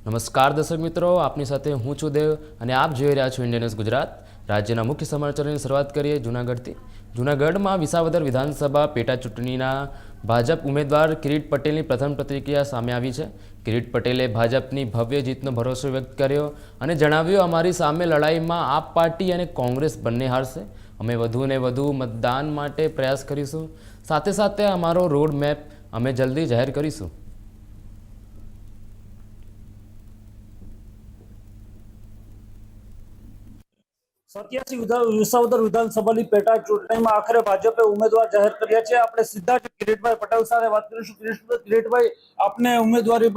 નમસ્કાર દર્શક મિત્રો, આપની સાથે હું છું દેવ અને આપ જોઈ રહ્યા છો ઇન્ડિયા ન્યૂઝ ગુજરાત। રાજ્યના મુખ્ય સમાચારોની શરૂઆત કરીએ જૂનાગઢથી। જૂનાગઢમાં વિસાવદર વિધાનસભા પેટા ચૂંટણીના ભાજપ ઉમેદવાર કિરીટ પટેલની પ્રથમ પ્રતિક્રિયા સામે આવી છે। કિરીટ પટેલે ભાજપની ભવ્ય જીતનો ભરોસો વ્યક્ત કર્યો અને જણાવ્યું, અમારી સામે લડાઈમાં આપ પાર્ટી અને કોંગ્રેસ બંને હારશે। અમે વધુને વધુ મતદાન માટે પ્રયાસ કરીશું। સાથે સાથે અમારો રોડ મેપ અમે જલ્દી જાહેર કરીશું। સત્યાસી વિસાવદર વિધાનસભાની પેટા ચૂંટણીમાં આખરે ભાજપે ઉમેદવાર જાહેર કર્યા છે। આપણે સીધા જ કિરીટભાઈ પટેલ સાથે વાત કરીશું। કિરીટભાઈ, આપને ઉમેદવારી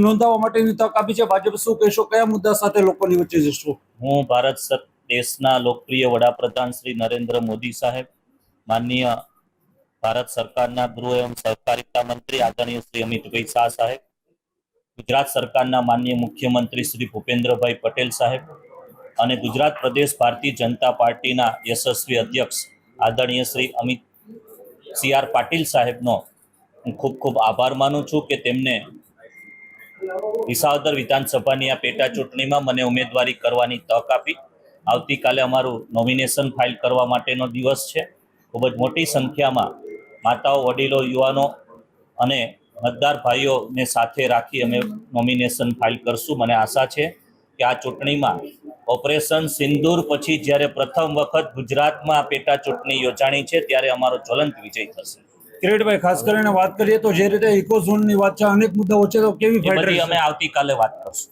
નોંધાવવા માટેની તક આપી છે, ભાજપ શું કહેશો, કયા મુદ્દા સાથે લોકોની વચ્ચે જશો? હું દેશના લોકપ્રિય વડાપ્રધાન શ્રી નરેન્દ્ર મોદી સાહેબ, માનનીય ભારત સરકારના ગૃહ એવં સહકારિતા મંત્રી આદરણીય શ્રી અમિતભાઈ શાહ સાહેબ, ગુજરાત સરકારના માનનીય મુખ્યમંત્રી શ્રી ભૂપેન્દ્રભાઈ પટેલ સાહેબ અને ગુજરાત પ્રદેશ ભારતીય જનતા પાર્ટીના યશસ્વી અધ્યક્ષ આદરણીય શ્રી સી આર પાટીલ સાહેબનો હું ખૂબ ખૂબ આભાર માનું છું કે તેમને વિસાવદર વિધાનસભાની આ પેટા ચૂંટણીમાં મને ઉમેદવારી કરવાની તક આપી। આવતીકાલે અમારું નોમિનેશન ફાઇલ કરવા માટેનો દિવસ છે। ખૂબ જ મોટી સંખ્યામાં માતાઓ, વડીલો, યુવાનો અને મતદાર ભાઈઓને સાથે રાખી અમે નોમિનેશન ફાઇલ કરશું। મને આશા છે કે આ ચૂંટણીમાં ઓપરેશન સિંદૂર પછી જ્યારે પ્રથમ વખત ગુજરાતમાં પેટા ચૂંટણી યોજાણી છે ત્યારે અમારો જ્વલંત વિજય થશે। કિરીટભાઈ, ખાસ કરીને વાત કરીએ તો જે રીતે ઇકો ઝોનની વાત છે, અનેક મુદ્દાઓ છે, તો કેવી એ બધી અમે આવતીકાલે વાત કરશું।